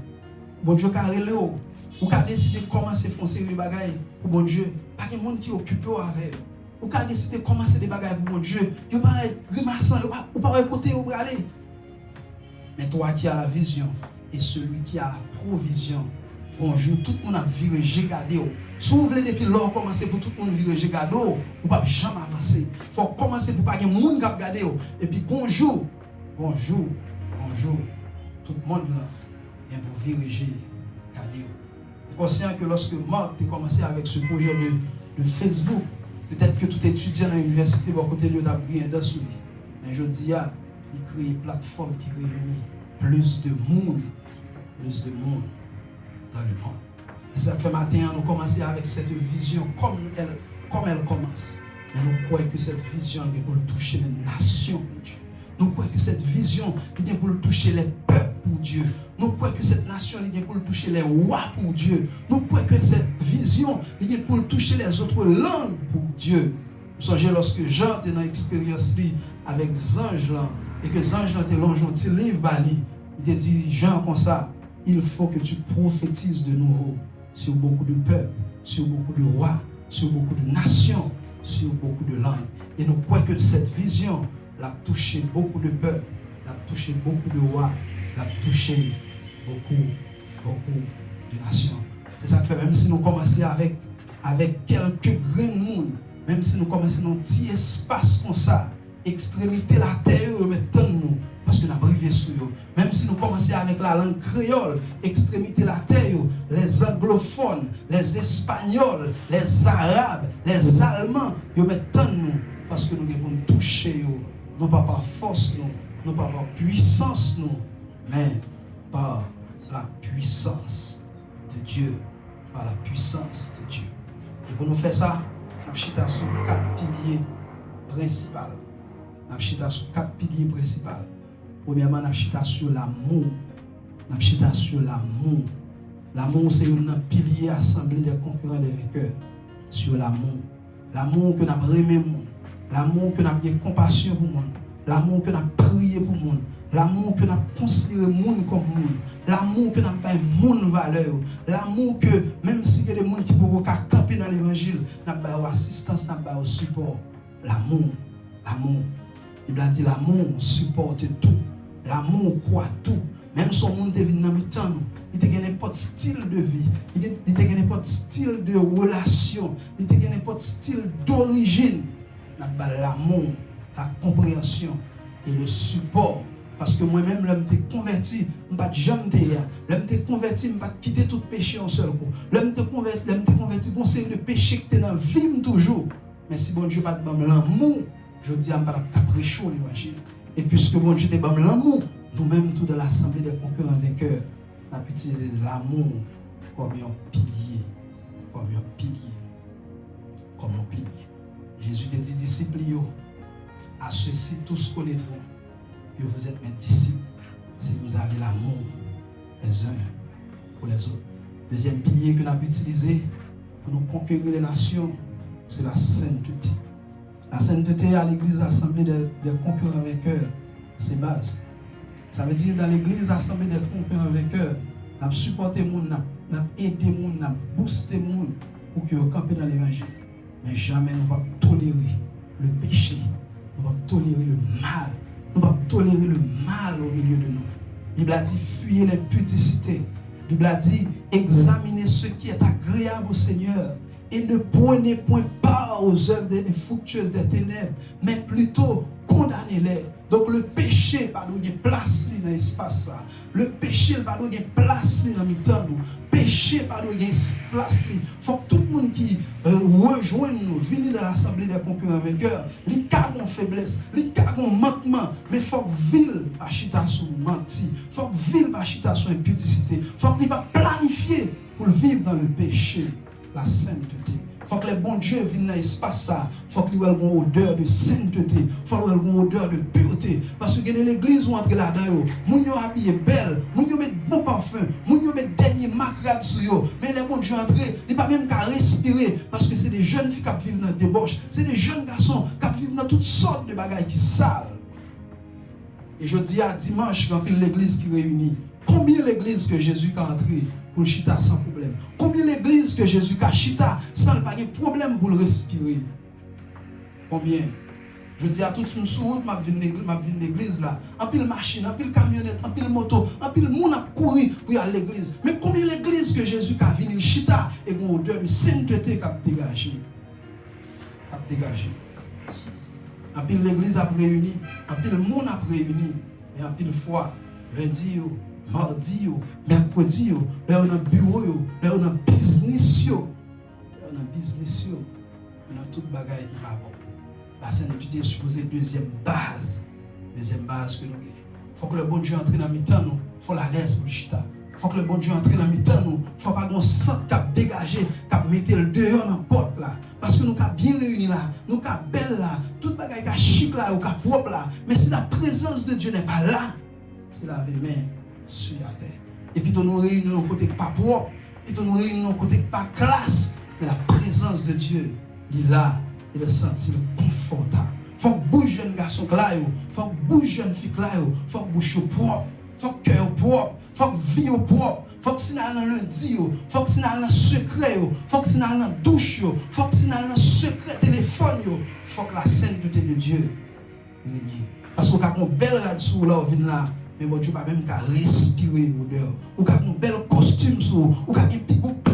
Bon Dieu a relèvé ou a décidé de commencer à faire une série de bagages pour bon Dieu, pas de monde qui est occupé avec. Ou quand décidé de commencer des bagages pour mon Dieu, il ne va pas être grimaçant, il ne va pas être côté où aller. Mais toi qui as la vision et celui qui a la provision, bonjour, tout le monde a viré gégade. Si vous voulez depuis lors commencer pour tout le monde virer gégade, vous ne pouvez jamais avancer. Il faut commencer pour pas que les gens ne regardent. Et puis bonjour, tout le monde là vient pour virer gégade. Je suis conscient que lorsque Marc a commencé avec ce projet de Facebook, peut-être que tout étudiant à l'université va côté de lui d'appuyer dans ce livre. Mais je dis, il crée une plateforme qui réunit plus de monde dans le monde. C'est ça que matin, nous commençons avec cette vision comme elle commence. Mais nous croyons que cette vision est pour toucher les nations pour Dieu. Nous croyons que cette vision est pour toucher les peuples pour Dieu. Nous croyons que cette nation est pour toucher les rois pour Dieu. Nous croyons que cette vision est pour toucher les autres langues pour Dieu. Vous songez lorsque Jean était dans l'expérience avec les anges là, et que les anges étaient longs, un petit livre bali. Il te dit, Jean, comme ça, il faut que tu prophétises de nouveau sur beaucoup de peuples, sur beaucoup de rois, sur beaucoup de nations, sur beaucoup de langues. Et nous croyons que cette vision l'a touché beaucoup de peuples, l'a touché beaucoup de rois, l'a touché beaucoup de nations. C'est ça que fait, même si nous commençons avec quelques grains de monde, même si nous commençons dans un petit espace comme ça, extrémité la terre, mettons nous, parce que nous avons arrivé sur eux. Même si nous commençons avec la langue créole, extrémité la terre, les anglophones, les espagnols, les arabes, les allemands, ils mettent nous, parce que nous devons toucher eux, non pas par force, non pas par puissance, non, mais par la puissance de Dieu, par la puissance de Dieu. Et pour nous faire ça, nous avons chita sur 4 piliers principaux. Nous avons chita sur 4 piliers principaux. Premièrement, nous avons chita sur l'amour. Nous avons chita sur l'amour. L'amour, c'est un pilier assemblé des concurrents des vainqueurs. Sur l'amour. L'amour que nous avons aimé, l'amour que nous avons compassion pour moi, l'amour que nous avons prié pour moi, l'amour que nous avons considéré monde comme monde, l'amour que nous avons fait monde valeur, l'amour que même si il y a des gens qui peuvent camper dans l'évangile, nous avons assistance, nous avons support. L'amour. Il a dit l'amour supporte tout. L'amour croit tout. Même si on monde devient dans mi-temps, il y a n'importe style de vie, il y a n'importe style de relation, il y a n'importe style d'origine. L'amour, la compréhension et le support. Parce que moi-même, l'homme t'est converti, je ne vais jamais dire. L'homme t'est converti, je ne vais pas quitter tout péché en seul coup. L'homme t'est converti pour une série de péchés que tu es dans la vie toujours. Mais si bon Dieu pas te donner l'amour, je dis à ne pas capricho l'évangile. Et puisque bon Dieu te donne l'amour, nous-mêmes, tout dans l'assemblée des concurrents vainqueurs, nous avons utilisé l'amour comme un pilier. Comme un pilier. Comme un pilier. Jésus te dit, disciples, à ceux-ci tous connaîtront que vous êtes mes disciples si vous avez l'amour les uns pour les autres. Deuxième pilier que nous avons utilisé pour nous conquérir les nations, c'est la sainteté. La sainteté à l'église assemblée des concurrents vainqueurs, c'est base. Ça veut dire dans l'église assemblée des concurrents vainqueurs, nous avons supporté les gens, nous avons aidé les gens, nous avons boosté les gens pour qu'ils campent dans l'évangile. Mais jamais nous ne pouvons tolérer le péché, nous ne pouvons tolérer le mal, nous ne pouvons tolérer le mal au milieu de nous. La Bible a dit fuyez l'impudicité. La Bible a dit examinez ce qui est agréable au Seigneur et ne prenez point part aux œuvres infructueuses des ténèbres, mais plutôt condamnez-les. Donc le péché, pardon, il y a place dans l'espace. Le péché, pardon, il y a place dans le temps. Péché, pardon, il y a place. Il faut que tout le monde qui rejoigne nous, vienne dans l'assemblée des concurrents vainqueurs, il y a une faiblesse, il y a un manquement, mais il faut que ville par chita sur menti, il faut que ville par chita sur impudicité, il faut qu'il va planifier pour vivre dans le péché, la sainteté. Il faut que les bons dieux viennent dans l'espace. Il faut qu'il y ait une odeur de sainteté. Il faut qu'il y ait une odeur de pureté. Parce que dans l'église, où entre là-dedans, les gens habillés belles, les gens mettent bon parfum, les gens mettent dernier macrade sur eux. Mais les bons dieux entrent, ils ne peuvent même pas respirer. Parce que c'est des jeunes filles qui vivent dans la débauche. C'est des jeunes garçons qui vivent dans toutes sortes de bagailles qui salent. Et je dis à dimanche, quand l'église qui réunit, combien l'église que Jésus a entré pour le chita sans problème? Combien l'église que Jésus a chita sans pas de problème pour le respirer? Combien? Je dis à tout le monde sur route, je viens de l'église là. En pile machine, en pile camionnette, en pile moto, en pile monde a couru pour aller à l'église. Mais combien l'église que Jésus a venu le chita et une odeur de sainteté qui a dégagé? En pile l'église a réuni, en pile monde a réuni, et en pile fois, lundi, mardi, mercredi, là on a bureau, là on a business, on a toute bagaille qui va bon. La sainteté est supposée deuxième base que nous avons. Il faut que le bon Dieu entre dans mi-temps, il faut la laisse pour le chita. Il faut que le bon Dieu entre dans mi-temps, il ne faut pas qu'on sente qu'il a dégagé, qu'il a mis le dehors dans la porte là. Parce que nous sommes bien réunis là, nous sommes belles là, toute bagaille est chic là, ou propre là. Mais si la présence de Dieu n'est pas là, c'est la main sur la terre. Et puis nous réunissons nos côtés pas propre, et nous réunissons nos côtés pas classe, mais la présence de Dieu, il est là, il le sentit confortable. Il faut que bouge jeune garçon là, il faut que bouge jeune fille là, il faut que bouche propre, il faut que cœur propre, il faut que vie propre, il faut que si dans lundi, il faut que si dans secret, il faut que si dans la douche, il faut que si dans le secret téléphone, il faut que la sainteté de Dieu régnit. Parce qu'on a une belle radio là, on vient là. Mais bon Dieu pas même qu'à respirer odeur. Ou qu'à un bel costume sur, ou qu'à un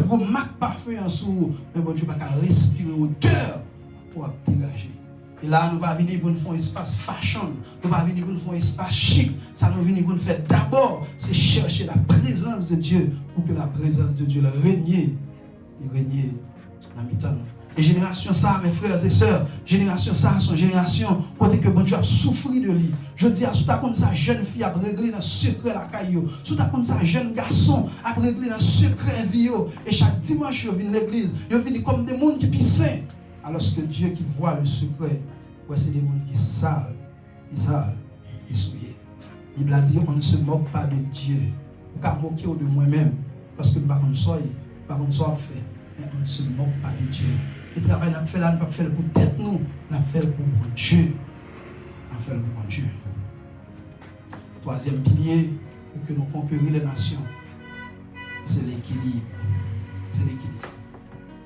gros marque parfum sur, mais bon Dieu pas qu'à respirer odeur pour dégager. Et là, nous ne pas venir pour nous faire un espace fashion, nous ne pas venir pour nous faire un espace chic. Ça nous venir pour nous faire d'abord, c'est chercher la présence de Dieu pour que la présence de Dieu règne dans le temps. Et génération ça, mes frères et sœurs, génération ça, son génération, côté que bon Dieu a souffert de lui. Je dis à tout à coup, sa jeune fille a réglé dans le secret la caillou. Tout à coup, sa jeune garçon a réglé dans le secret vie. Et chaque dimanche, ils viennent à l'église, ils viennent comme des gens qui pissent. Alors que Dieu qui voit le secret, ouais, c'est des gens qui salent, qui souillent. La Bible a dit, on ne se moque pas de Dieu. On ne peut pas moquer de moi-même, parce que nous ne pouvons pas faire, mais on ne se moque pas de Dieu. Le travail qu'on fait là, nous ne faisons pas pour tête nous, nous faisons pour mon Dieu. Nous faisons pour mon Dieu. Troisième pilier, pour que nous conquérions les nations, c'est l'équilibre. C'est l'équilibre.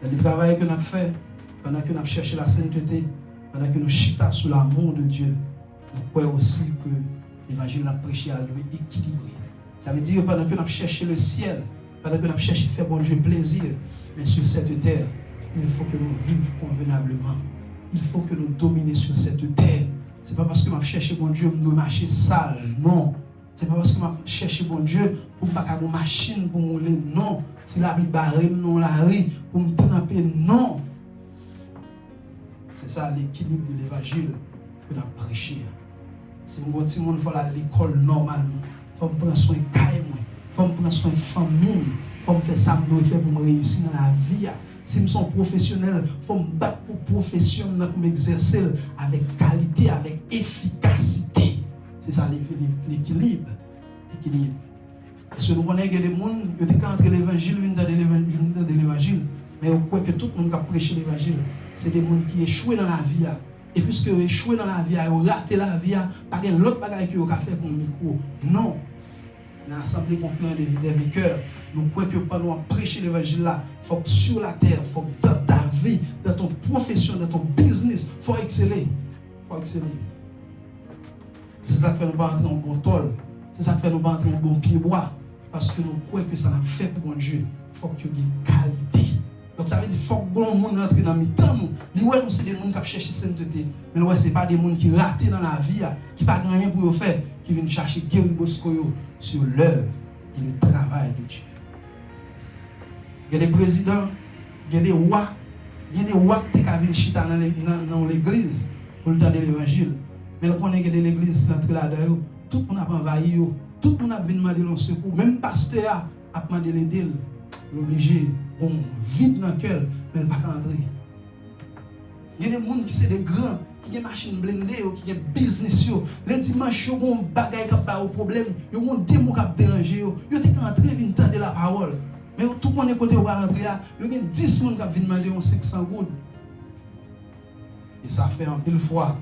Le travail que nous avons fait, pendant que nous avons cherché la sainteté, pendant que nous chita sous l'amour de Dieu, nous croyons aussi que l'évangile n'a prêché à nous équilibré. Ça veut dire que pendant que nous avons cherché le ciel, pendant que nous avons cherché faire bon Dieu plaisir, mais sur cette terre, il faut que nous vivions convenablement. Il faut que nous dominions sur cette terre. Ce n'est pas parce que nous avons cherché bon Dieu pour nous marcher sale, non. Ce n'est pas parce que nous avons cherché bon Dieu pour ne pas avoir une machine pour nous rouler, non. Si la pluie barre, non, la rue, pour nous tremper, non. C'est ça l'équilibre de l'évangile que nous avons prêché. Si nous continuons à l'école normalement, il faut prendre soin de caille, il faut prendre soin de famille, il faut faire ça pour me réussir dans la vie. Si nous sommes professionnels, il faut me battre pour profession, pour m'exercer avec qualité, avec efficacité. C'est ça l'équilibre. Parce que nous connaissons que des gens qui ont entré l'évangile, viennent de l'évangile, mais on croit que tout le monde qui a prêché l'évangile, c'est des gens qui échouent dans la vie. Et puisque ils échouent dans la vie, ils ont raté la vie, pas de l'autre bagage qu'ils ont fait pour le micro. Non. Dans l'assemblée concurrente des vainqueurs, nous croyons que pendant prêcher l'évangile là, il faut que sur la terre, il faut que dans ta vie, dans ton profession, dans ton business, il faut exceller. C'est ça qui fait nous pas entrer en bon tôle. C'est ça qui fait nous pas entrer en bon pied bois. Parce que nous croyons que ça n'a fait pour mon Dieu. Il faut que tu aies une qualité. Donc ça veut dire qu'il faut que bon monde entre dans le temps. Nous c'est des gens qui cherchent la sainteté. Mais nous, ce n'est pas des gens qui ratent dans la vie, qui n'ont pas rien pour faire, qui viennent chercher Guéry Bosco sur l'œuvre et le travail de Dieu. Il y a des présidents, il y a des rois qui viennent chita dans l'église pour le temps de l'évangile. Mais le problème est que l'église est entrée là-dedans, tout le monde a envahi, tout le monde a venu demander le secours. Même le pasteur a demandé l'aider, l'obliger, bon, vide dans le cœur, mais il n'a pas entrer. Il y a des gens qui sont des grands, qui ont des machines blindées, qui ont des business. Les dimanches, ils ont des bagages qui ont des problèmes, ils ont des démons qui ont dérangé, ils ont entré et viennent entendre la parole. Mais tout le monde est côté où va rentrer, il y a 10 personnes qui viennent demander 500 gouttes. Et ça fait un pile fois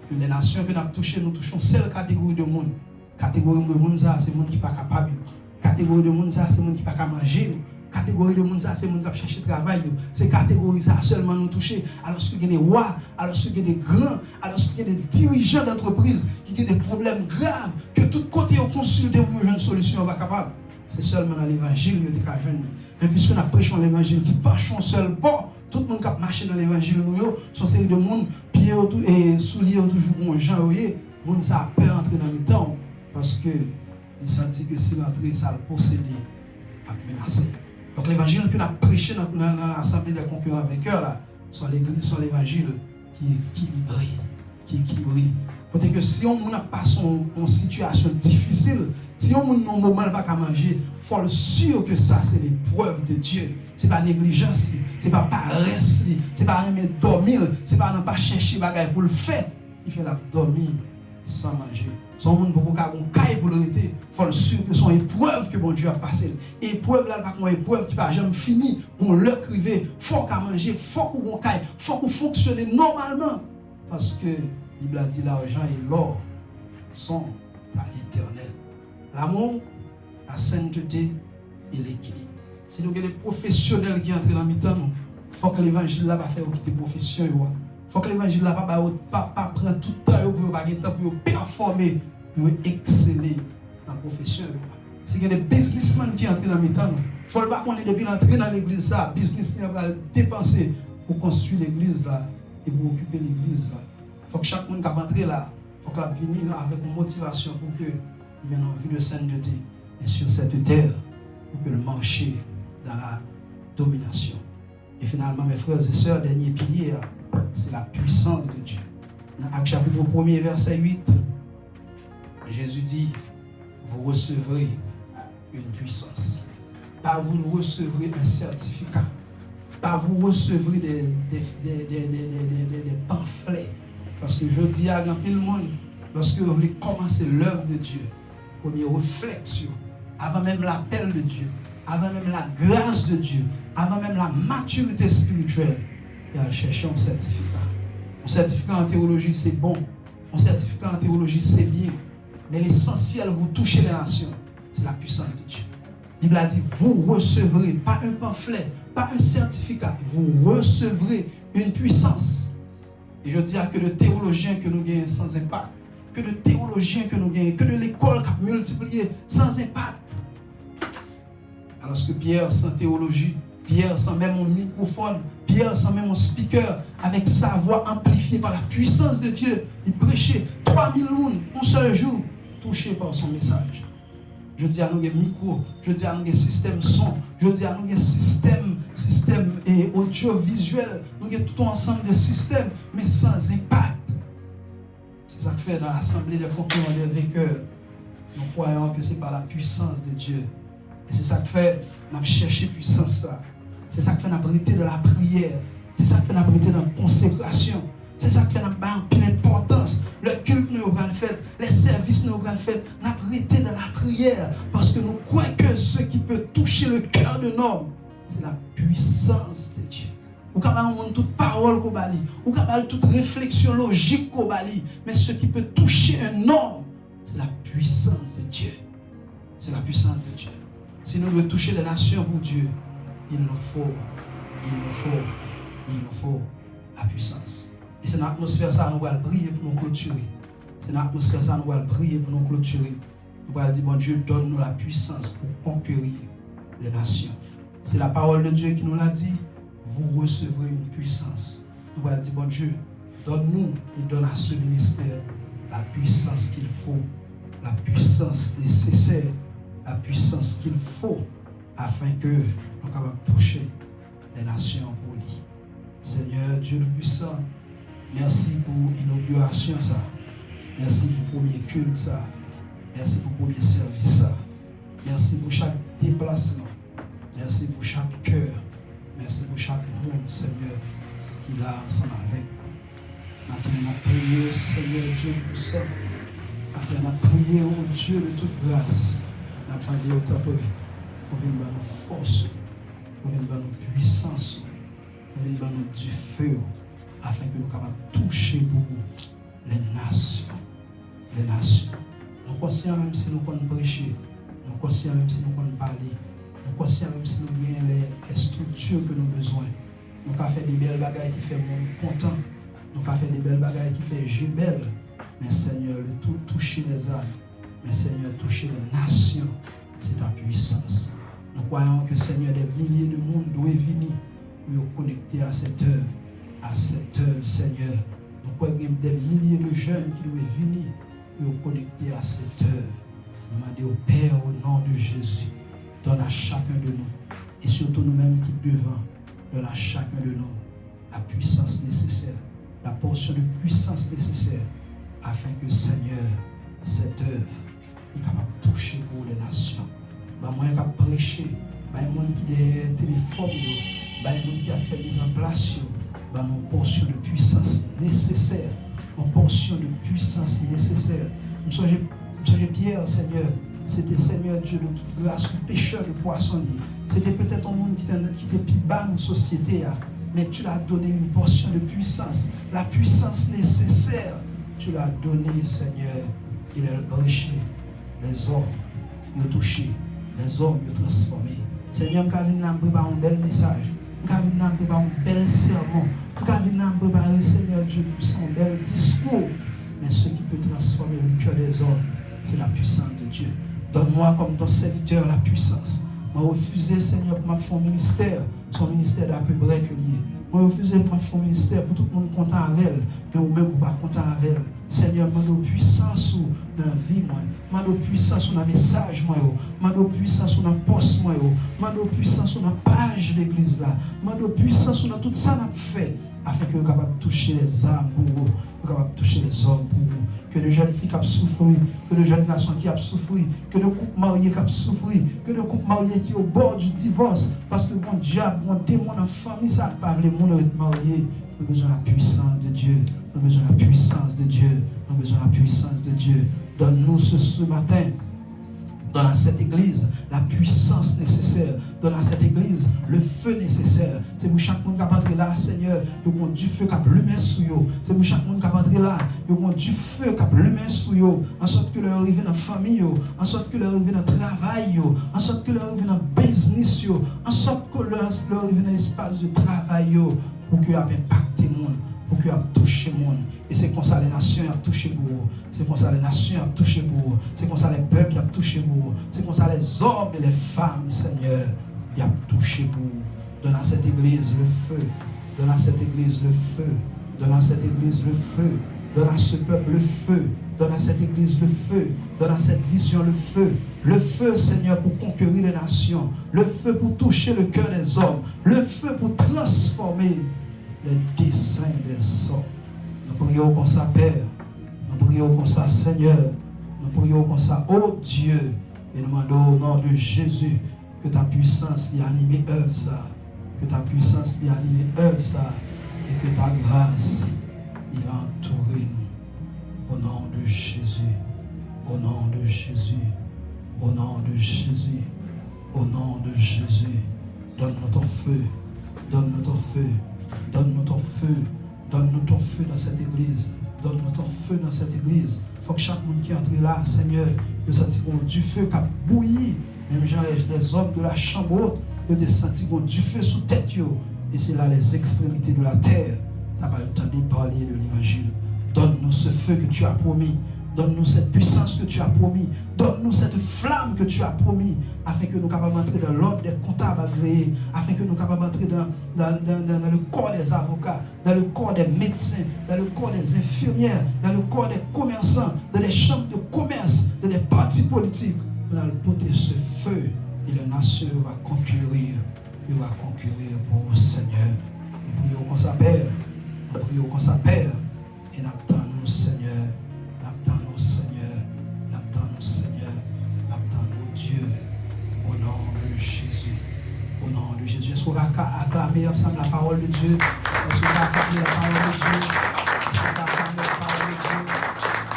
que les nations que nous avons touchées, nous touchons seule catégorie de monde. Catégorie de monde, c'est les gens qui ne sont pas capables. Catégorie de monde, c'est les gens qui ne sont pas manger. Catégorie de monde, c'est les gens qui cherchent travail. C'est catégorie ça seulement nous toucher. Alors qu'il y a des rois, alors qu'il y a des grands, alors qu'il y a des dirigeants d'entreprise qui ont des problèmes graves, que tout côté ont consulté pour une solution, on va capable. C'est seulement dans l'évangile que nous avons. Mais puisque nous prêchons l'évangile qui marche seul, bon, tout le monde qui a marché dans l'évangile, nous sont série de monde, pieds et souliers toujours bon gens, le monde ça a peur d'entrer dans le temps parce que il sentit que si l'entrée, ça le posséder, a menacé. Donc l'évangile que nous avons prêché dans l'assemblée des concurrents vainqueurs, là, sont l'église, sont l'évangile qui est équilibré. Parce que si on n'a pas une situation difficile, si on n'a pas un moment pas manger, il faut être sûr que ça c'est l'épreuve de Dieu. Ce n'est pas négligence, ce n'est pas paresse, ce n'est pas aimer dormir, ce n'est pas ne pas chercher bagaille pour le faire. Il fait la dormir sans manger. Son monde pour qu'on caille pour le rester, il faut être sûr que son épreuve que bon Dieu a passé. Épreuve là, pas une épreuve qui va jamais finir. On le crivé, il faut qu'on manger, il faut qu'on caille, il faut qu'on fonctionne normalement. Parce que la Bible a dit l'argent et l'or sont à l'éternel. L'amour, la sainteté et l'équilibre. Si nous avons des professionnels qui entrent dans le temps, il faut que l'évangile là va faire quitter profession. Il faut que l'évangile là pas prendre tout le temps pour performer, pour exceller dans la profession. Si il y a des businessmen qui entrent dans le temps, il ne faut pas qu'on ait depuis l'entrée dans l'église là, business va dépenser pour construire l'église là et pour occuper l'église là. faut que chaque monde qui va entrer là, il faut qu'il vienne avec une motivation pour que il ait envie de sainteté et sur cette terre pour que le marché dans la domination. Et finalement, mes frères et sœurs, dernier pilier, c'est la puissance de Dieu. Dans Actes chapitre 1er, verset 8, Jésus dit, vous recevrez une puissance. Pas vous recevrez un certificat. Pas vous recevrez des pamphlets. Parce que je dis à grand pile monde, lorsque vous voulez commencer l'œuvre de Dieu, premier réflexion, avant même l'appel de Dieu, avant même la grâce de Dieu, avant même la maturité spirituelle, il y a chercher un certificat. Un certificat en théologie, c'est bon. Un certificat en théologie, c'est bien. Mais l'essentiel, vous touchez les nations, c'est la puissance de Dieu. La Bible a dit, vous recevrez, pas un pamphlet, pas un certificat, vous recevrez une puissance. Et je dis que le théologien que nous gagnons sans impact, que le théologien que nous gagnons, que de l'école qui a multiplié sans impact. Alors que Pierre sans théologie, Pierre sans même un microphone, Pierre sans même un speaker, avec sa voix amplifiée par la puissance de Dieu, il prêchait 3000 personnes un seul jour, touchés par son message. Je dis à nous un micro, je dis à nous un système son, je dis à nous un système et audiovisuel, nous avons tout ensemble de systèmes, mais sans impact. C'est ça que fait dans l'assemblée des concurrents des vainqueurs. Nous croyons que c'est par la puissance de Dieu. Et c'est ça que fait, nous avons cherché puissance ça. C'est ça que fait, nous avons arrêté de la prière. C'est ça que fait, nous avons arrêté de la consécration. C'est ça que fait, nous avons pris l'importance. Le culte, nous avons fait, les services, nous avons fait. Nous avons arrêté de la prière. Parce que nous croyons que ce qui peut toucher le cœur de l'homme, c'est la puissance de Dieu. Ou capable de toute parole qu'on bali, ou capable toute réflexion logique qu'on bali, mais ce qui peut toucher un homme, c'est la puissance de Dieu. C'est la puissance de Dieu. Si nous voulons toucher les nations pour Dieu, il nous faut la puissance. Et c'est dans l'atmosphère ça nous allons prier pour nous clôturer. C'est dans l'atmosphère ça nous allons prier pour nous clôturer. Nous allons dire, bon Dieu, donne-nous la puissance pour conquérir les nations. C'est la parole de Dieu qui nous l'a dit. Vous recevrez une puissance. Nous allons dire, bon Dieu, donne-nous et donne à ce ministère la puissance qu'il faut, la puissance nécessaire, la puissance qu'il faut afin que nous soyons capables de toucher les nations pour lui. Seigneur Dieu le puissant, merci pour l'inauguration ça. Merci pour le premier culte ça. Merci pour le premier service ça. Merci pour chaque déplacement. Merci pour chaque cœur. Merci pour chaque monde, Seigneur, qui est là ensemble avec. Maintenant, on a prié, Seigneur Dieu puissant. Maintenant, on a prié au Dieu de toute grâce. On a demandé au temple pour venir dans nos forces, pour venir dans nos puissances, pour venir dans nos du feu, afin que nous soyons capables de toucher beaucoup les nations. Les nations. Nous sommes conscients même si nous pouvons prêcher, nous sommes conscients même si nous pouvons parler. Nous sommes conscients même si nous avons les structures que nous avons besoin. Nous avons fait des belles bagailles qui font le monde content. Nous avons fait des belles bagailles qui font jubel. Mais Seigneur, le tout toucher les âmes. Mais Seigneur, toucher les nations, c'est ta puissance. Nous croyons que Seigneur, des milliers de monde doivent venir pour connecter à cette œuvre. À cette œuvre, Seigneur. Nous croyons qu'il y a des milliers de jeunes qui doivent venir pour connecter à cette œuvre. Nous demandons au Père, au nom de Jésus, donne à chacun de nous, et surtout nous-mêmes qui devons, donne à chacun de nous la puissance nécessaire, la portion de puissance nécessaire, afin que Seigneur, cette œuvre est capable de toucher pour les nations. Moi, qui a prêché, les gens qui ont un téléphone, les gens qui ont fait mise en place, une portion de puissance nécessaire, une portion de puissance nécessaire. Nous sommes Pierre, Seigneur. C'était Seigneur Dieu de toute grâce, le pécheur de poissonnier. C'était peut-être un monde qui était plus bas dans la société, mais tu l'as donné une portion de puissance, la puissance nécessaire. Tu l'as donné, Seigneur. Il a prêché. Les hommes, ils ont touché. Les hommes, ils ont transformé. Seigneur, nous avons préparé un bel message. Nous avons préparé un bel sermon. Nous avons préparé, Seigneur Dieu, un bel discours. Mais ce qui peut transformer le cœur des hommes, c'est la puissance de Dieu. Donne-moi comme ton serviteur la puissance. M'a refusé, Seigneur, pour ma faire un ministère. Son ministère d'à peu près que lié. Moi, refuse de faire un ministère pour tout le monde content avec elle, mais ou même pas content avec elle. Seigneur, mande puissance dans la vie, moi. Mande puissance dans le message, moi. Mande puissance dans le poste, moi. Mande puissance dans la page de l'église, là. Mande puissance dans tout ça, qu'on a fait, afin que vous soyez capable de toucher les âmes pour vous, capable de toucher les hommes pour vous. Que les jeunes filles qui ont souffert, que les jeunes garçons qui ont souffert, que les couples mariés qui ont souffert, que les couples mariés qui sont au bord du divorce, parce que bon diable, bon démon en famille, ça parle, les gens sont mariés. Nous avons besoin de la puissance de Dieu. Nous avons besoin de la puissance de Dieu. Nous avons besoin de la puissance de Dieu. Donne-nous ce matin, dans cette église, la puissance nécessaire. Donne à cette église le feu nécessaire. C'est pour chaque monde qui va entrer là, Seigneur. Il y a du feu qui a allumé sur eux. C'est pour chaque monde qui va entrer là. Il y a du feu qui a allumé sur eux. En sorte que leur arrive dans la famille, en sorte que leur arrive dans le travail, en sorte que leur arrive dans le business, en sorte que leur arrive dans l'espace de travail, pour qu'ils aient impacté le monde, pour qu'ils aient touché le monde. Et c'est comme ça les nations ont touché pour vous. C'est comme ça les nations ont touché pour vous. C'est comme ça les peuples ont touché pour vous. C'est comme ça les hommes et les femmes, Seigneur, ils ont touché pour vous. Donne à cette église le feu. Donne à cette église le feu. Donne à cette église le feu. Donne à ce peuple le feu. Donne à cette église le feu. Donne à cette vision le feu. Le feu, Seigneur, pour conquérir les nations. Le feu pour toucher le cœur des hommes. Le feu pour transformer les desseins des hommes. Nous prions comme ça, Père. Nous prions comme ça, Seigneur. Nous prions comme ça, oh Dieu. Et nous demandons au nom de Jésus que ta puissance y anime œuvre ça. Que ta puissance y anime œuvre ça. Et que ta grâce y va entourer nous. Au nom de Jésus. Au nom de Jésus. Au nom de Jésus. Au nom de Jésus. Donne-nous ton feu. Donne-nous ton feu. Donne-nous ton feu. Donne-nous ton feu dans cette église. Donne-nous ton feu dans cette église. Il faut que chaque monde qui entre là, Seigneur, que senti du feu qui a bouilli. Même gens, les hommes de la chambre haute, ils ont senti du feu sous tête. Et c'est là les extrémités de la terre. Tu n'as pas le temps de parler de l'évangile. Donne-nous ce feu que tu as promis. Donne-nous cette puissance que tu as promis. Donne-nous cette flamme que tu as promis, afin que nous capables d'entrer dans l'ordre des comptables agréés, afin que nous capables d'entrer dans le corps des avocats, dans le corps des médecins, dans le corps des infirmières, dans le corps des commerçants, dans les chambres de commerce, dans les partis politiques. Nous allons porter ce feu et la nation va conquérir. Il va conquérir pour le Seigneur. Nous prions comme ça, Père. Nous prions comme ça, Père. Et nous attendons, Seigneur. Nous Seigneur. Nous attendons, Seigneur. Nous attendons, Dieu. Au nom de Jésus. Au nom de Jésus. Est-ce qu'on va acclamer ensemble la parole de Dieu? Est-ce qu'on va acclamer la parole de Dieu? Est-ce qu'on va acclamer la parole de Dieu?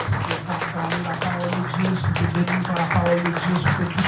Est-ce qu'on va acclamer la parole de Dieu? Est-ce qu'on peut bénir par la parole de Dieu? Est-ce qu'on peut